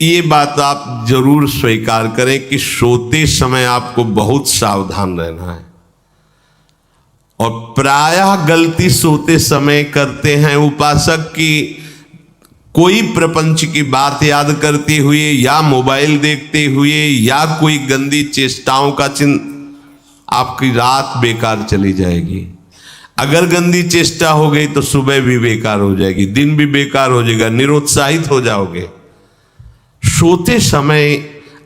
ये बात आप जरूर स्वीकार करें कि सोते समय आपको बहुत सावधान रहना है। और प्रायः गलती सोते समय करते हैं उपासक की, कोई प्रपंच की बात याद करते हुए या मोबाइल देखते हुए या कोई गंदी चेष्टाओं का आपकी रात बेकार चली जाएगी। अगर गंदी चेष्टा हो गई तो सुबह भी बेकार हो जाएगी, दिन भी बेकार हो जाएगा, निरुत्साहित हो जाओगे। सोते समय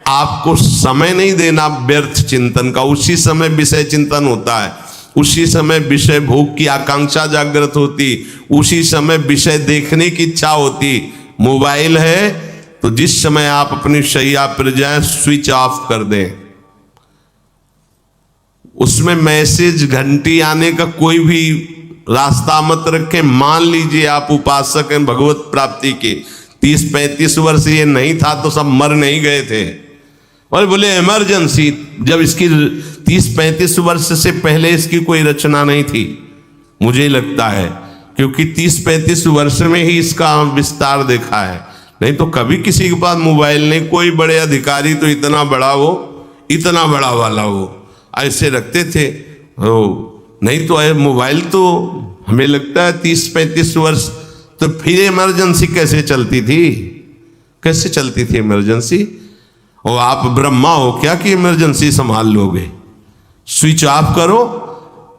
आपको समय नहीं देना व्यर्थ चिंतन का। उसी समय विषय चिंतन होता है, उसी समय विषय भोग की आकांक्षा जागृत होती, उसी समय विषय देखने की इच्छा होती। मोबाइल है तो जिस समय आप अपनी शैया पर जाएं स्विच ऑफ कर दें। उसमें मैसेज घंटी आने का कोई भी रास्ता मत रखें। मान लीजिए आप उपासक हैं भगवत प्राप्ति के, 30-35 वर्ष ये नहीं था तो सब मर नहीं गए थे। और बोले इमरजेंसी, जब इसकी 30-35 वर्ष से पहले इसकी कोई रचना नहीं थी, मुझे लगता है, क्योंकि 30-35 वर्ष में ही इसका विस्तार देखा है। नहीं तो कभी किसी के पास मोबाइल नहीं। कोई बड़े अधिकारी तो इतना बड़ा वो, इतना बड़ा वाला वो ऐसे रखते थे नहीं तो मोबाइल तो हमें लगता है 30-35 वर्ष। तो फिर इमरजेंसी कैसे चलती थी, कैसे चलती थी इमरजेंसी? और आप ब्रह्मा हो क्या कि इमरजेंसी संभाल लोगे? स्विच ऑफ करो।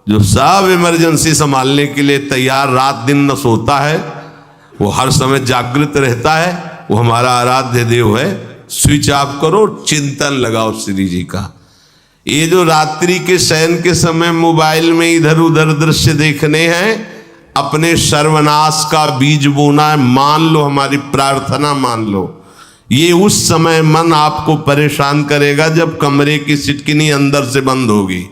जो सब इमरजेंसी संभालने के लिए तैयार, रात दिन न सोता है, वो हर समय जागृत रहता है, वो हमारा आराध्य देव है। स्विच ऑफ करो, चिंतन लगाओ श्री जी का। ये जो रात्रि के शयन के समय मोबाइल में इधर उधर दृश्य देखने हैं, अपने सर्वनाश का बीज बोना है। मान लो, हमारी प्रार्थना मान लो। ये उस समय मन आपको परेशान करेगा जब कमरे की सिटकिनी अंदर से बंद होगी।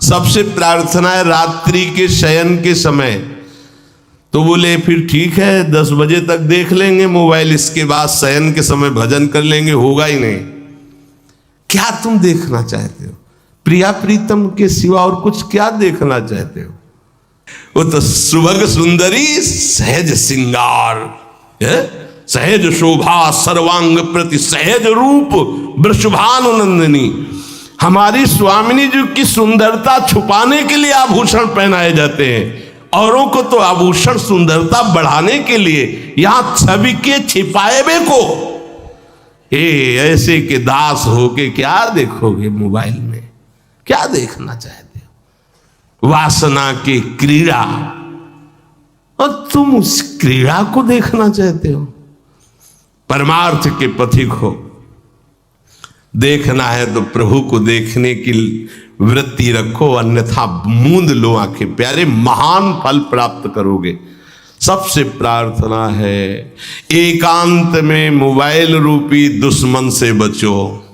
सबसे प्रार्थना है रात्रि के शयन के समय। तो बोले फिर ठीक है 10 बजे तक देख लेंगे मोबाइल, इसके बाद शयन के समय भजन कर लेंगे। होगा ही नहीं। क्या तुम देखना चाहते हो? प्रिया प्रीतम के सिवा और कुछ क्या देखना चाहते हो? वो तो सुभग सुंदरी सहज सिंगार, सहज शोभा सर्वांग प्रति सहज रूप वृषभानुनंदिनी। हमारी स्वामिनी जी की सुंदरता छुपाने के लिए आभूषण पहनाए जाते हैं, औरों को तो आभूषण सुंदरता बढ़ाने के लिए। यहां छवि के छिपाए को ऐसे के दास होके क्या देखोगे मोबाइल में? क्या देखना चाहते हो? वासना की क्रीड़ा, और तुम उस क्रीड़ा को देखना चाहते हो। परमार्थ के पथिक हो। देखना है तो प्रभु को देखने की वृत्ति रखो, अन्यथा मूंद लो आंखें। प्यारे, महान फल प्राप्त करोगे। सबसे प्रार्थना है एकांत में मोबाइल रूपी दुश्मन से बचो।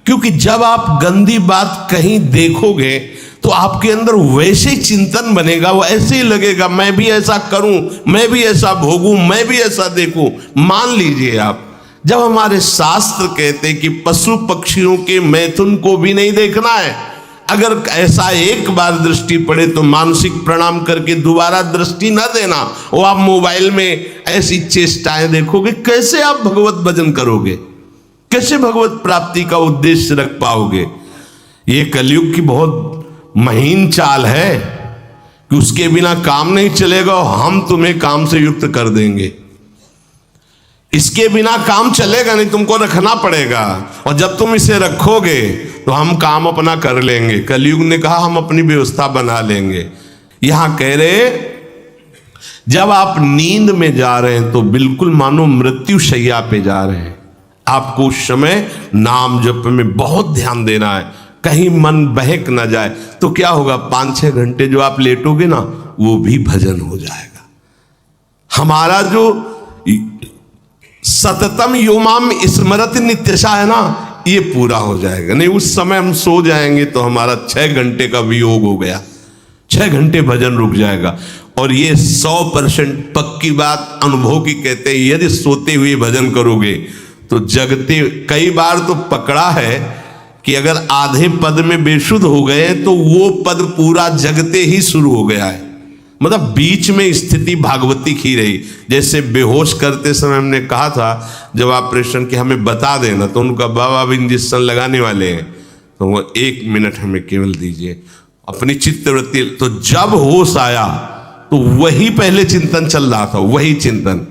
क्योंकि जब आप गंदी बात कहीं देखोगे तो आपके अंदर वैसे ही चिंतन बनेगा, वो ऐसे ही लगेगा मैं भी ऐसा करूं, मैं भी ऐसा भोगूं, मैं भी ऐसा देखूं। मान लीजिए आप, जब हमारे शास्त्र कहते हैं कि पशु पक्षियों के मैथुन को भी नहीं देखना है, अगर ऐसा एक बार दृष्टि पड़े तो मानसिक प्रणाम करके दोबारा दृष्टि न देना। वो आप मोबाइल में ऐसी चेष्टाएं देखोगे, कैसे आप भगवत भजन करोगे? कैसे भगवत प्राप्ति का उद्देश्य रख पाओगे? ये कलयुग की बहुत महीन चाल है कि उसके बिना काम नहीं चलेगा। हम तुम्हें काम से युक्त कर देंगे, इसके बिना काम चलेगा नहीं, तुमको रखना पड़ेगा। और जब तुम इसे रखोगे तो हम काम अपना कर लेंगे। कलयुग ने कहा हम अपनी व्यवस्था बना लेंगे। यहां कह रहे जब आप नींद में जा रहे हैं तो बिल्कुल मानो मृत्यु शैया पे जा रहे हैं। आपको उस समय नाम जप में बहुत ध्यान देना है, कहीं मन बहक ना जाए। तो क्या होगा, 5-6 घंटे जो आप लेटोगे ना, वो भी भजन हो जाएगा। हमारा जो सततम योमाम स्मरति नित्यशा है ना, ये पूरा हो जाएगा। नहीं उस समय हम सो जाएंगे तो हमारा 6 घंटे का वियोग हो गया, 6 घंटे भजन रुक जाएगा। और ये 100% पक्की बात अनुभव की कहते हैं। यदि सोते हुए भजन करोगे तो जगते, कई बार तो पकड़ा है कि अगर आधे पद में बेशुद्ध हो गए तो वो पद पूरा जगते ही शुरू हो गया है। मतलब बीच में स्थिति भागवती की रही। जैसे बेहोश करते समय हमने कहा था जब ऑपरेशन के हमें बता देना, तो उनका बाबा अब इंजेक्शन लगाने वाले हैं, तो वो 1 मिनट हमें केवल दीजिए, अपनी चित्तवृत्ति। तो जब होश आया तो वही पहले चिंतन चल रहा था, वही चिंतन।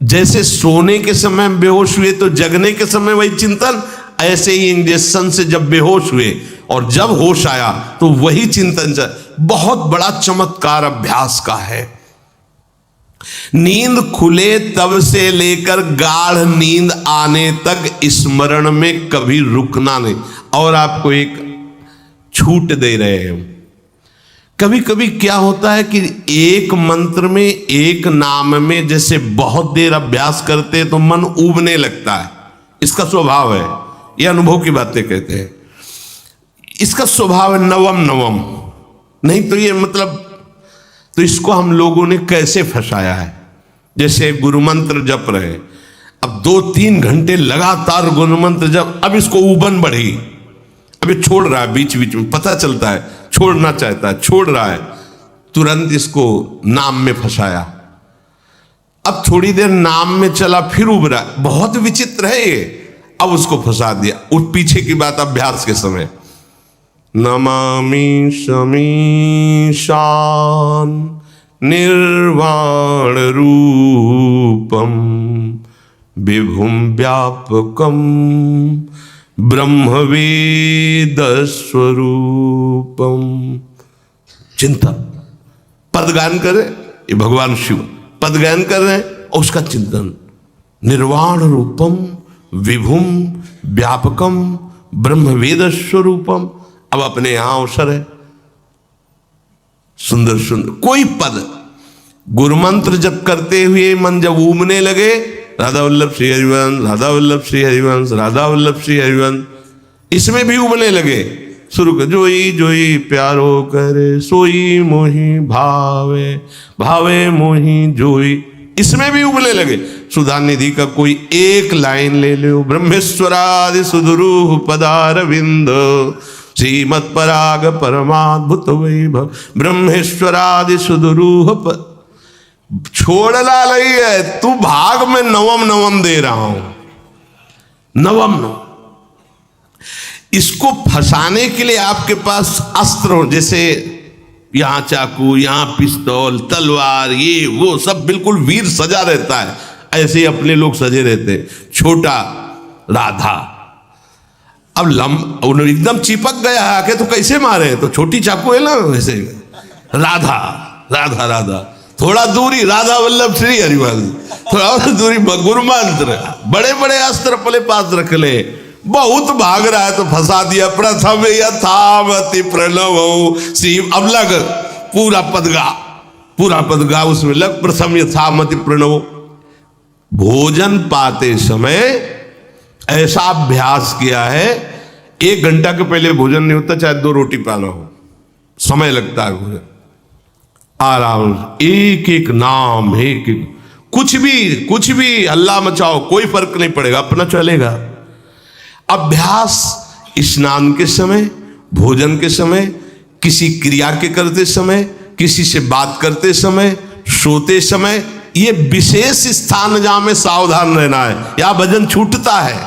जैसे सोने के समय बेहोश हुए तो जगने के समय वही चिंतन, ऐसे ही इंजेक्शन से जब बेहोश हुए और जब होश आया तो वही चिंतन बहुत बड़ा चमत्कार अभ्यास का है। नींद खुले तब से लेकर गाढ़ नींद आने तक स्मरण में कभी रुकना नहीं। और आपको एक छूट दे रहे हैं। कभी कभी क्या होता है कि एक मंत्र में, एक नाम में जैसे बहुत देर अभ्यास करते हैं तो मन ऊबने लगता है। इसका स्वभाव है, ये अनुभव की बातें कहते हैं। इसका स्वभाव है नवम नवम, नहीं तो ये मतलब, तो इसको हम लोगों ने कैसे फंसाया है। जैसे गुरु मंत्र जप रहे, अब 2-3 घंटे लगातार गुरु मंत्र जप, अब इसको ऊबन बढ़ी, अब ये छोड़ रहा है, बीच बीच में पता चलता है छोड़ना चाहता है, छोड़ रहा है, तुरंत इसको नाम में फंसाया। अब थोड़ी देर नाम में चला, फिर उभरा, बहुत विचित्र है ये, अब उसको फंसा दिया। उस पीछे की बात अभ्यास के समय, नमामि शमीशान निर्वाण रूपम विभुम व्यापकम ब्रह्मवेद स्वरूपम। चिंतन, पदगान करे, ये भगवान शिव पदगान कर रहे हैं और उसका चिंतन, निर्वाण रूपम विभुम व्यापकम ब्रह्मवेद स्वरूपम। अब अपने यहां अवसर है, सुंदर सुंदर कोई पद गुरुमंत्र जब करते हुए मन जब ऊबने लगे, राधा वल्लभ श्री हरिवंश, राधा वल्लभ श्री हरिवंश, राधा वल्लभ श्री हरिवंश, इसमें भी उबने लगे। शुरू कर, जोई जोई प्यारो करे सोई मोही भावे, भावे मोही जोई, इसमें भी उबने लगे। सुधा निधि का कोई एक लाइन ले लो, ब्रह्मेश्वरादि सुदुरूह पदारविंद श्रीमत् पराग परमाद्भुत वैभव, ब्रह्मेश्वरादि सुदुरूह छोड़ना नहीं है, तू भाग में नवम नवम दे रहा हूं, नवम नवम। इसको फंसाने के लिए आपके पास अस्त्र हो, जैसे यहां चाकू, यहां पिस्तौल, तलवार, ये वो सब बिल्कुल वीर सजा रहता है, ऐसे ही अपने लोग सजे रहते। छोटा राधा, अब एकदम चिपक गया है आके, तो कैसे मारे, तो छोटी चाकू है ना, वैसे राधा राधा राधा, थोड़ा दूरी राधा वल्लभ श्री हरिवंश, थोड़ा और दूरी गुरु मंत्र, बड़े बड़े अस्त्र अपने पास रख ले। बहुत भाग रहा है तो फंसा दिया। प्रथम यथावति प्रणव श्री, अब लग पूरा पद गा उसमें लग, प्रथम यथामति प्रणव। भोजन पाते समय ऐसा अभ्यास किया है, 1 घंटा के पहले भोजन नहीं होता, चाहे 2 रोटी पाना हो, समय लगता है भोजन। आराम, एक एक नाम, एक एक, कुछ भी हल्ला मचाओ, कोई फर्क नहीं पड़ेगा, अपना चलेगा। अभ्यास स्नान के समय, भोजन के समय, किसी क्रिया के करते समय, किसी से बात करते समय, सोते समय, ये विशेष स्थान जहां में सावधान रहना है। या भजन छूटता है,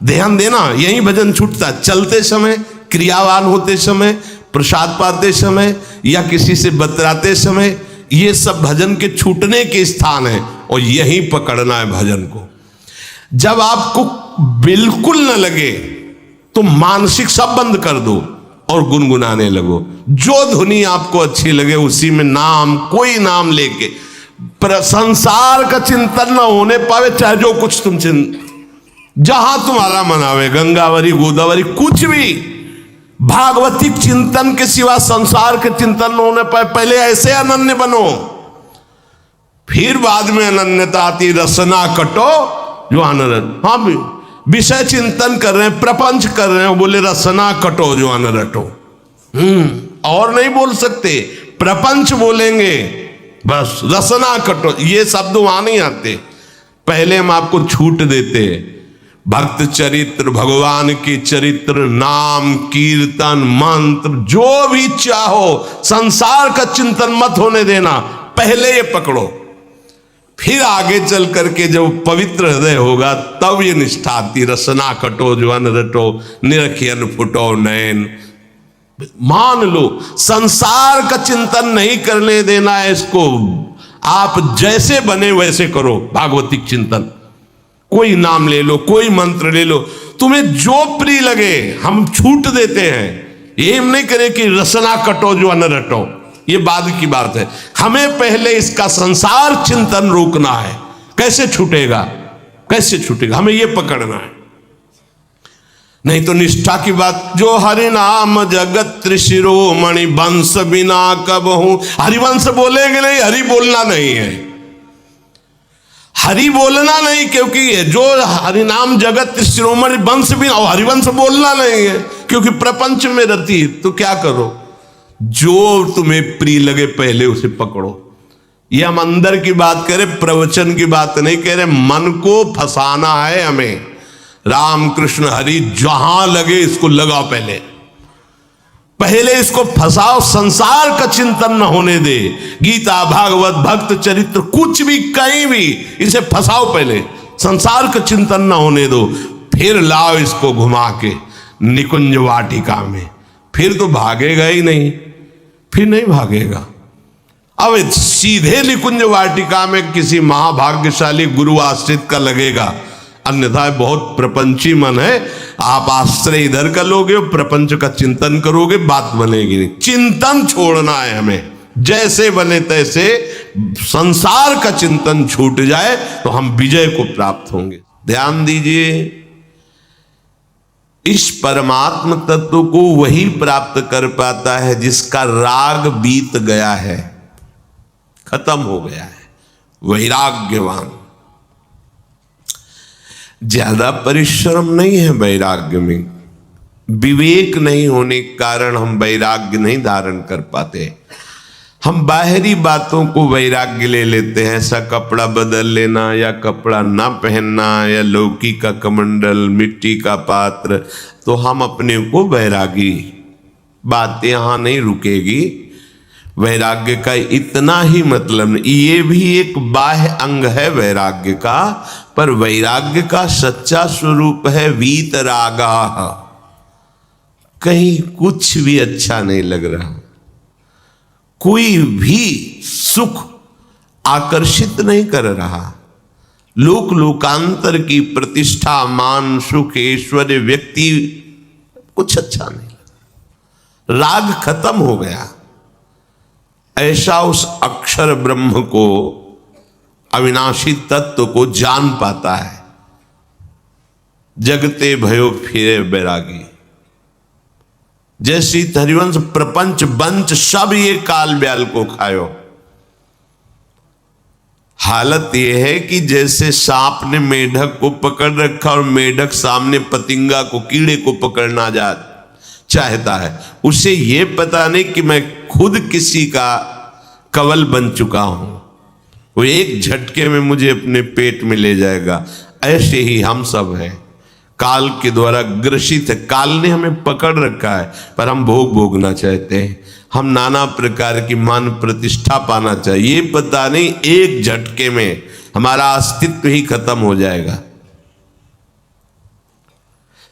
ध्यान देना, यही भजन छूटता है। चलते समय, क्रियावान होते समय, प्रसाद पाते समय या किसी से बतराते समय, ये सब भजन के छूटने के स्थान है और यही पकड़ना है भजन को। जब आपको बिल्कुल न लगे तो मानसिक सब बंद कर दो और गुनगुनाने लगो। जो धुनी आपको अच्छी लगे उसी में नाम, कोई नाम लेके, संसार का चिंतन न होने पावे, चाहे जो कुछ तुम जहां तुम्हारा मन आवे, गंगावरी गोदावरी, कुछ भी, भागवतिक चिंतन के सिवा संसार के चिंतन न होने पाए। पहले ऐसे अनन्य बनो, फिर बाद में अनन्यता आती, रसना कटो जो आनंद। हाँ, विषय चिंतन कर रहे हैं, प्रपंच कर रहे हैं, बोले रसना कटो जो आनंद रटो। और नहीं बोल सकते, प्रपंच बोलेंगे बस, रसना कटो, ये शब्द वहां नहीं आते। पहले हम आपको छूट देते, भक्त चरित्र, भगवान के चरित्र, नाम कीर्तन, मंत्र, जो भी चाहो, संसार का चिंतन मत होने देना, पहले ये पकड़ो। फिर आगे चल करके जब पवित्र हृदय होगा तब ये निष्ठा आती। रसना कटो ज्वन रटो, निरखियन फुटो नयन। मान लो, संसार का चिंतन नहीं करने देना है इसको। आप जैसे बने वैसे करो भागवतिक चिंतन। कोई नाम ले लो, कोई मंत्र ले लो, तुम्हें जो प्रिय लगे। हम छूट देते हैं, ये नहीं करें कि रसना कटो जो अन रटो, ये बाद की बात है। हमें पहले इसका संसार चिंतन रोकना है। कैसे छूटेगा, कैसे छूटेगा, हमें ये पकड़ना है। नहीं तो निष्ठा की बात, जो हरि नाम जगत त्रिशिरोमणि वंश बिना कबहू। हरिवंश बोलेंगे नहीं, हरि बोलना नहीं है, हरि बोलना नहीं, क्योंकि जो हरिनाम जगत शिरोमणि वंश भी, और हरिवंश बोलना नहीं है क्योंकि प्रपंच में रति। तो क्या करो, जो तुम्हें प्रिय लगे पहले उसे पकड़ो। ये हम अंदर की बात करें, प्रवचन की बात नहीं कह रहे। मन को फंसाना है हमें। राम कृष्ण हरि जहां लगे इसको लगाओ, पहले इसको फंसाओ। संसार का चिंतन न होने दे। गीता, भागवत, भक्त चरित्र, कुछ भी कहीं भी इसे फंसाओ, पहले संसार का चिंतन न होने दो। फिर लाओ इसको घुमा के निकुंज वाटिका में, फिर तो भागेगा ही नहीं, फिर नहीं भागेगा। अब सीधे निकुंज वाटिका में किसी महाभाग्यशाली गुरु आश्रित का लगेगा, अन्यथा बहुत प्रपंची मन है। आप आश्रय इधर का लोगे, प्रपंच का चिंतन करोगे, बात बनेगी नहीं। चिंतन छोड़ना है हमें, जैसे बने तैसे संसार का चिंतन छूट जाए तो हम विजय को प्राप्त होंगे। ध्यान दीजिए, इस परमात्म तत्व को वही प्राप्त कर पाता है जिसका राग बीत गया है, खत्म हो गया है, वैराग्यवान। ज्यादा परिश्रम नहीं है वैराग्य में। विवेक नहीं होने के कारण हम वैराग्य नहीं धारण कर पाते। हम बाहरी बातों को वैराग्य ले लेते हैं, ऐसा कपड़ा बदल लेना, या कपड़ा ना पहनना, या लौकी का कमंडल, मिट्टी का पात्र, तो हम अपने को वैरागी। बात यहां नहीं रुकेगी। वैराग्य का इतना ही मतलब नहीं, ये भी एक बाह्य अंग है वैराग्य का, पर वैराग्य का सच्चा स्वरूप है वीतरागा। कहीं कुछ भी अच्छा नहीं लग रहा, कोई भी सुख आकर्षित नहीं कर रहा, लोक लोकांतर की प्रतिष्ठा, मान, सुख, ऐश्वर्य, व्यक्ति, कुछ अच्छा नहीं लगा। राग खत्म हो गया। ऐसा उस अक्षर ब्रह्म को, अविनाशी तत्व को जान पाता है। जगते भयो फिरे बैरागी। जैसी हरिवंश प्रपंच बंच सब ये काल ब्याल को खायो। हालत यह है कि जैसे सांप ने मेढक को पकड़ रखा और मेढक सामने पतिंगा को, कीड़े को पकड़ना चाहता है। उसे ये पता नहीं कि मैं खुद किसी का कवल बन चुका हूं, वो एक झटके में मुझे अपने पेट में ले जाएगा। ऐसे ही हम सब हैं, काल के द्वारा ग्रसित है। काल ने हमें पकड़ रखा है, पर हम भोग भोगना चाहते हैं। हम नाना प्रकार की मान प्रतिष्ठा पाना चाहिए। ये पता नहीं एक झटके में हमारा अस्तित्व ही खत्म हो जाएगा।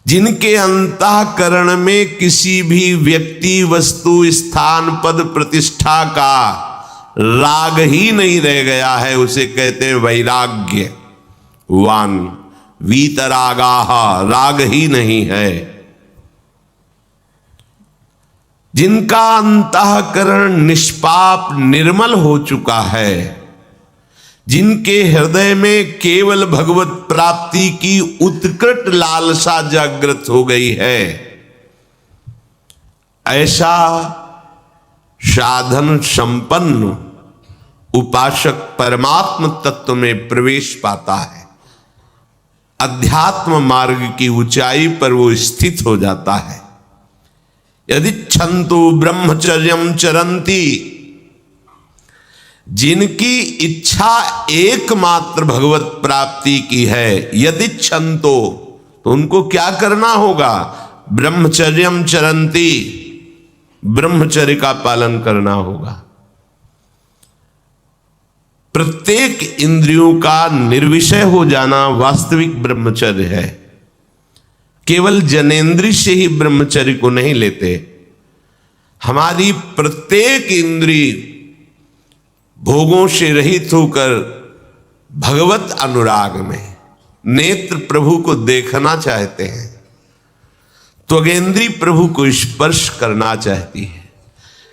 जिनके अंतःकरण में किसी भी व्यक्ति, वस्तु, स्थान, पद, प्रतिष्ठा का राग ही नहीं रह गया है, उसे कहते हैं वैराग्यवान। वीतरागाः, राग ही नहीं है। जिनका अंतःकरण निष्पाप निर्मल हो चुका है, जिनके हृदय में केवल भगवत प्राप्ति की उत्कट लालसा जागृत हो गई है, ऐसा साधन संपन्न उपासक परमात्म तत्व में प्रवेश पाता है। अध्यात्म मार्ग की ऊंचाई पर वो स्थित हो जाता है। यदि छंतु ब्रह्मचर्यम चरंती, जिनकी इच्छा एकमात्र भगवत प्राप्ति की है, यदि छंतो तो उनको क्या करना होगा? ब्रह्मचर्यम चरंती, ब्रह्मचर्य का पालन करना होगा। प्रत्येक इंद्रियों का निर्विषय हो जाना वास्तविक ब्रह्मचर्य है। केवल जनेन्द्रिय से ही ब्रह्मचर्य को नहीं लेते। हमारी प्रत्येक इंद्रिय भोगों से रहित होकर भगवत अनुराग में, नेत्र प्रभु को देखना चाहते हैं, त्वगेंद्री प्रभु को स्पर्श करना चाहती है,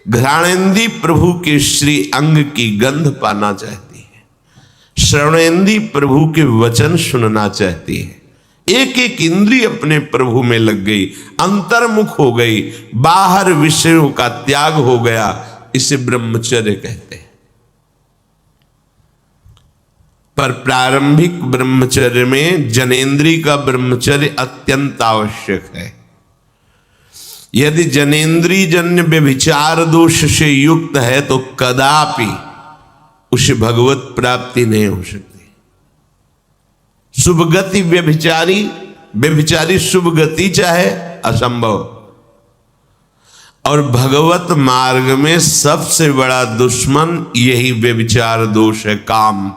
घ्राणेन्द्री प्रभु के श्री अंग की गंध पाना चाहती है, श्रवणेन्द्री प्रभु के वचन सुनना चाहती है। एक एक इंद्रिय अपने प्रभु में लग गई, अंतर्मुख हो गई, बाहर विषयों का त्याग हो गया। इसे ब्रह्मचर्य कहते हैं। पर प्रारंभिक ब्रह्मचर्य में जनेन्द्रिय का ब्रह्मचर्य अत्यंत आवश्यक है। यदि जनेन्द्रिय जन्य व्यभिचार दोष से युक्त है तो कदापि उसे भगवत प्राप्ति नहीं हो सकती। शुभ गति व्यभिचारी शुभ गति चाहे असंभव। और भगवत मार्ग में सबसे बड़ा दुश्मन यही व्यभिचार दोष है, काम।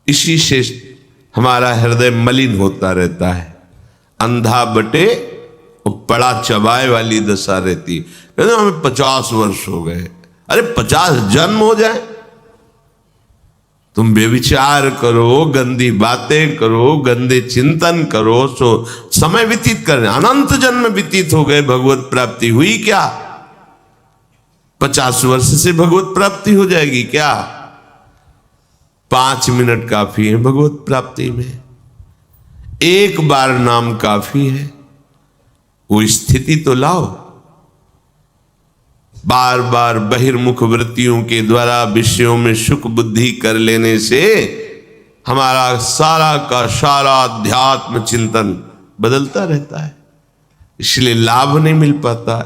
इसी से हमारा हृदय मलिन होता रहता है। अंधा बटे पड़ा चबाए वाली दशा रहती। कहते हमें 50 वर्ष हो गए। अरे 50 जन्म हो जाए, तुम व्यभिचार करो, गंदी बातें करो, गंदे चिंतन करो, सो समय व्यतीत करने, अनंत जन्म व्यतीत हो गए, भगवत प्राप्ति हुई क्या? 50 वर्ष से भगवत प्राप्ति हो जाएगी क्या? 5 मिनट काफी है भगवत प्राप्ति में। एक बार नाम काफी है। वो स्थिति तो लाओ। बार बार बहिर्मुख वृत्तियों के द्वारा विषयों में सुख बुद्धि कर लेने से हमारा सारा का सारा अध्यात्म चिंतन बदलता रहता है, इसलिए लाभ नहीं मिल पाता,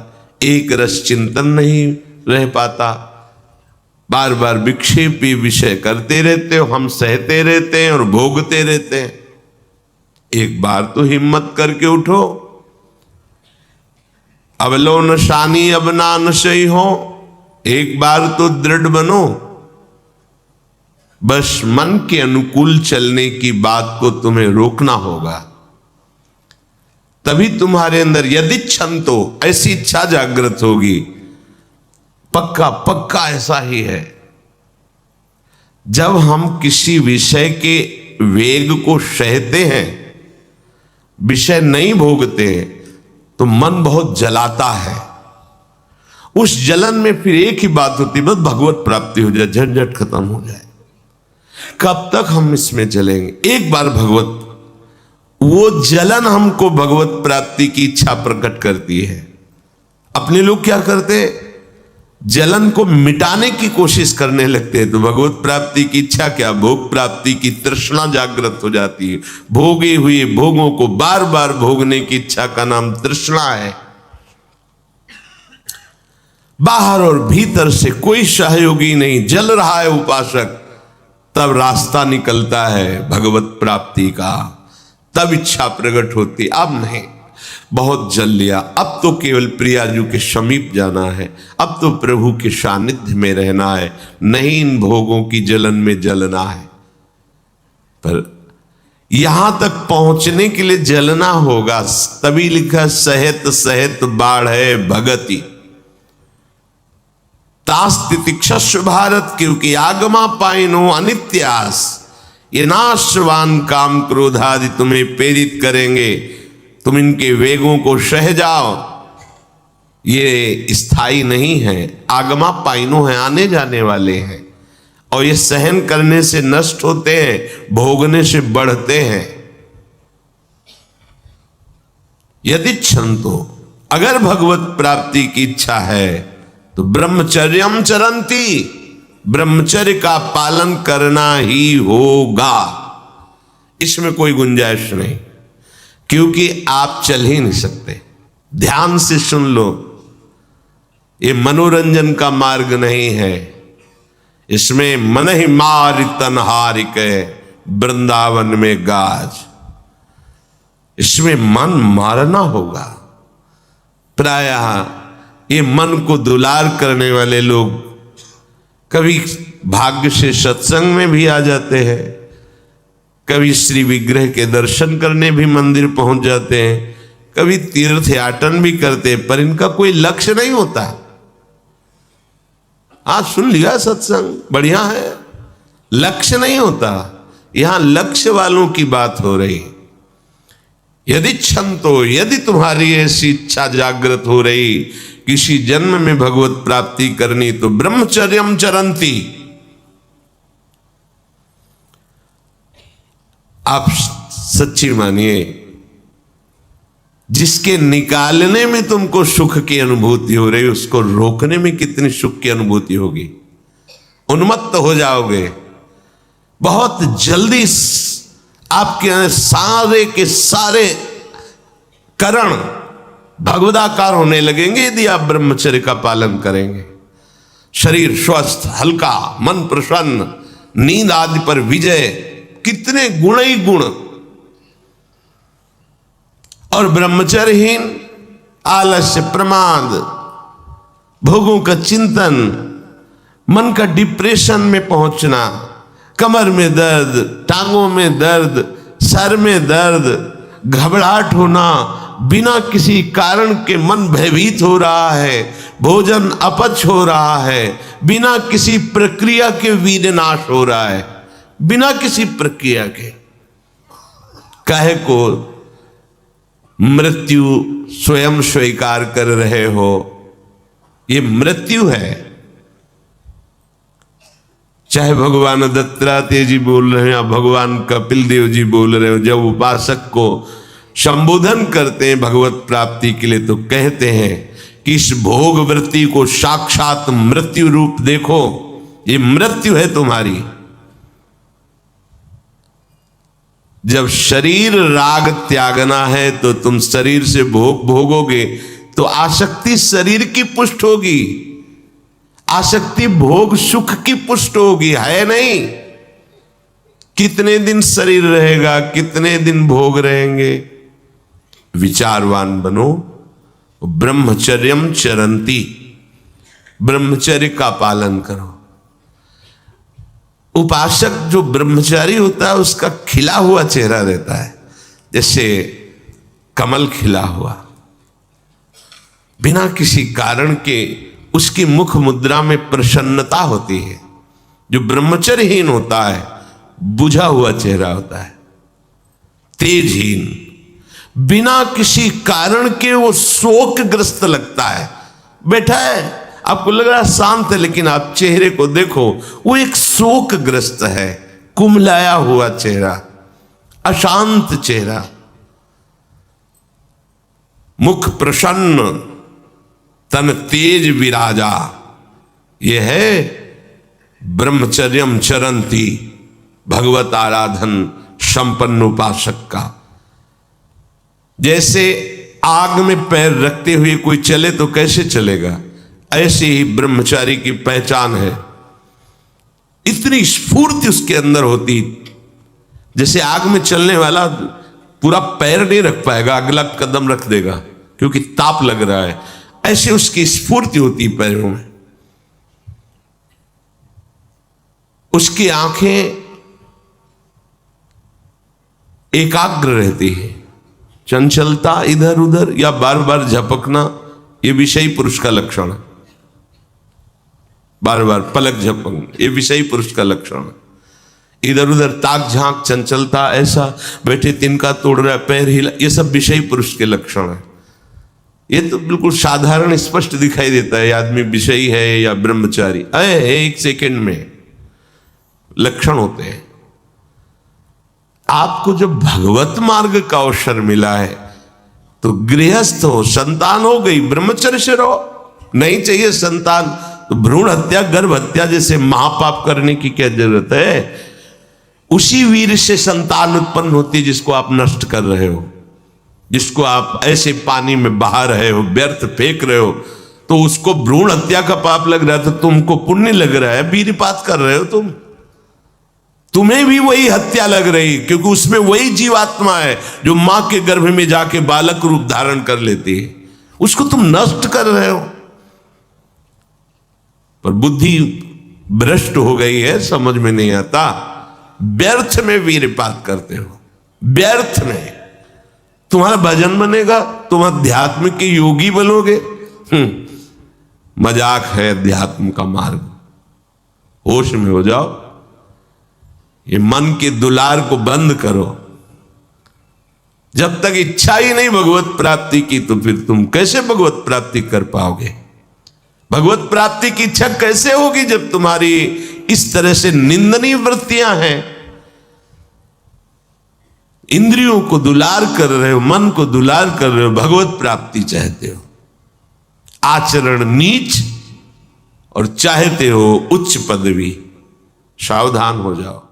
एक रस चिंतन नहीं रह पाता। बार बार विक्षेपी विषय करते रहते हो, हम सहते रहते हैं और भोगते रहते हैं। एक बार तो हिम्मत करके उठो। अवलो नशानी अब ना नशई हो, एक बार तो दृढ़ बनो। बस मन के अनुकूल चलने की बात को तुम्हें रोकना होगा, तभी तुम्हारे अंदर यदि छंतो ऐसी इच्छा जागृत होगी। पक्का पक्का ऐसा ही है। जब हम किसी विषय के वेग को सहते हैं, विषय नहीं भोगते हैं, तो मन बहुत जलाता है। उस जलन में फिर एक ही बात होती है, बस भगवत प्राप्ति हो जाए, झंझट खत्म हो जाए। कब तक हम इसमें चलेंगे? एक बार भगवत, वो जलन हमको भगवत प्राप्ति की इच्छा प्रकट करती है। अपने लोग क्या करते हैं? जलन को मिटाने की कोशिश करने लगते हैं, तो भगवत प्राप्ति की इच्छा क्या, भोग प्राप्ति की तृष्णा जागृत हो जाती है। भोगे हुए भोगों को बार बार भोगने की इच्छा का नाम तृष्णा है। बाहर और भीतर से कोई सहयोगी नहीं, जल रहा है उपासक, तब रास्ता निकलता है भगवत प्राप्ति का, तब इच्छा प्रकट होती। अब नहीं, बहुत जल लिया, अब तो केवल प्रियाजू के समीप जाना है, अब तो प्रभु के सानिध्य में रहना है, नहीं इन भोगों की जलन में जलना है। पर यहां तक पहुंचने के लिए जलना होगा, तभी लिखा सहित सहित बाढ़ है भगति तास्तितिक्षस्व भारत, क्योंकि आगमा पाइनो अनित्यास, ये नाशवान काम क्रोध आदि तुम्हें प्रेरित करेंगे, तुम इनके वेगों को सह जाओ। ये स्थायी नहीं है, आगमा पाइनो है, आने जाने वाले हैं, और ये सहन करने से नष्ट होते हैं, भोगने से बढ़ते हैं। यदि छंतो, अगर भगवत प्राप्ति की इच्छा है तो ब्रह्मचर्यम चरंती, ब्रह्मचर्य का पालन करना ही होगा, इसमें कोई गुंजाइश नहीं, क्योंकि आप चल ही नहीं सकते। ध्यान से सुन लो, ये मनोरंजन का मार्ग नहीं है, इसमें मन ही मार तनहारिक वृंदावन में गाज। इसमें मन मारना होगा। प्रायः ये मन को दुलार करने वाले लोग कभी भाग्य से सत्संग में भी आ जाते हैं, कभी श्री विग्रह के दर्शन करने भी मंदिर पहुंच जाते हैं, कभी तीर्थ याटन भी करते हैं, पर इनका कोई लक्ष्य नहीं होता। आज सुन लिया सत्संग बढ़िया है, लक्ष्य नहीं होता। यहां लक्ष्य वालों की बात हो रही। यदि छंतो, यदि तुम्हारी ऐसी इच्छा जागृत हो रही किसी जन्म में भगवत प्राप्ति करनी, तो ब्रह्मचर्यम चरंती, आप सच्ची मानिए, जिसके निकालने में तुमको सुख की अनुभूति हो रही, उसको रोकने में कितनी सुख की अनुभूति होगी। उन्मत्त हो जाओगे, बहुत जल्दी आपके सारे के सारे करण भगवदाकार होने लगेंगे यदि आप ब्रह्मचर्य का पालन करेंगे। शरीर स्वस्थ, हल्का, मन प्रसन्न, नींद आदि पर विजय, कितने गुण ही गुण। और ब्रह्मचर्यहीन आलस्य, प्रमाद, भोगों का चिंतन, मन का डिप्रेशन में पहुंचना, कमर में दर्द, टांगों में दर्द, सर में दर्द, घबराहट होना, बिना किसी कारण के मन भयभीत हो रहा है, भोजन अपच हो रहा है, बिना किसी प्रक्रिया के वीरनाश हो रहा है, बिना किसी प्रक्रिया के। काहे को मृत्यु स्वयं स्वीकार कर रहे हो, ये मृत्यु है। चाहे भगवान दत्तात्रेय जी बोल रहे हैं या भगवान कपिल देव जी बोल रहे हो, जब उपासक को संबोधन करते हैं भगवत प्राप्ति के लिए, तो कहते हैं कि इस भोग वृत्ति को साक्षात मृत्यु रूप देखो, ये मृत्यु है तुम्हारी। जब शरीर राग त्यागना है तो तुम शरीर से भोग भोगोगे तो आसक्ति शरीर की पुष्ट होगी, आसक्ति भोग सुख की पुष्ट होगी, है नहीं। कितने दिन शरीर रहेगा, कितने दिन भोग रहेंगे। विचारवान बनो, ब्रह्मचर्यम चरंती, ब्रह्मचर्य का पालन करो। उपासक जो ब्रह्मचारी होता है उसका खिला हुआ चेहरा रहता है, जैसे कमल खिला हुआ, बिना किसी कारण के उसकी मुख मुद्रा में प्रसन्नता होती है। जो ब्रह्मचर्यहीन होता है बुझा हुआ चेहरा होता है, तेजहीन, बिना किसी कारण के वो शोकग्रस्त लगता है। बैठा है, आपको लग रहा है शांत है, लेकिन आप चेहरे को देखो, वो एक शोकग्रस्त है, कुम्हलाया हुआ चेहरा, अशांत चेहरा। मुख प्रसन्न, तन तेज विराजा, यह है ब्रह्मचर्यम चरंती, भगवत आराधन संपन्न उपासक का। जैसे आग में पैर रखते हुए कोई चले तो कैसे चलेगा, ऐसे ही ब्रह्मचारी की पहचान है। इतनी स्फूर्ति उसके अंदर होती, जैसे आग में चलने वाला पूरा पैर नहीं रख पाएगा, अगला कदम रख देगा क्योंकि ताप लग रहा है, ऐसे उसकी स्फूर्ति होती पैरों में। उसकी आंखें एकाग्र रहती है, चंचलता इधर उधर या बार बार झपकना, यह विषयी पुरुष का लक्षण है। बार बार पलक झपकना, यह विषयी पुरुष का लक्षण है। इधर उधर ताक झांक, चंचलता, ऐसा बैठे तिनका तोड़ रहा है, पैर हिला, ये सब विषयी पुरुष के लक्षण है। ये तो बिल्कुल साधारण स्पष्ट दिखाई देता है आदमी विषयी है या ब्रह्मचारी, एक सेकंड में लक्षण होते हैं। आपको जब भगवत मार्ग का अवसर मिला है तो गृहस्थ हो, संतान हो गई, ब्रह्मचर्य से रहो। नहीं चाहिए संतान तो भ्रूण हत्या, गर्भ हत्या जैसे महापाप करने की क्या जरूरत है। उसी वीर से संतान उत्पन्न होती है जिसको आप नष्ट कर रहे हो, जिसको आप ऐसे पानी में बहा रहे हो, व्यर्थ फेंक रहे हो, तो उसको भ्रूण हत्या का पाप लग रहा है, तो तुमको पुण्य लग रहा है, वीरपात कर रहे हो तुम। तुम्हें भी वही हत्या लग रही, क्योंकि उसमें वही जीवात्मा है जो मां के गर्भ में जाके बालक रूप धारण कर लेती है, उसको तुम नष्ट कर रहे हो। पर बुद्धि भ्रष्ट हो गई है, समझ में नहीं आता, व्यर्थ में वीरपात करते हो, व्यर्थ में। तुम्हारा भजन बनेगा, तुम अध्यात्म के योगी बनोगे, मजाक है अध्यात्म का मार्ग। होश में हो जाओ, ये मन के दुलार को बंद करो। जब तक इच्छा ही नहीं भगवत प्राप्ति की, तो फिर तुम कैसे भगवत प्राप्ति कर पाओगे? भगवत प्राप्ति की इच्छा कैसे होगी जब तुम्हारी इस तरह से निंदनीय वृत्तियां हैं? इंद्रियों को दुलार कर रहे हो, मन को दुलार कर रहे हो, भगवत प्राप्ति चाहते हो, आचरण नीच और चाहते हो उच्च पदवी। सावधान हो जाओ।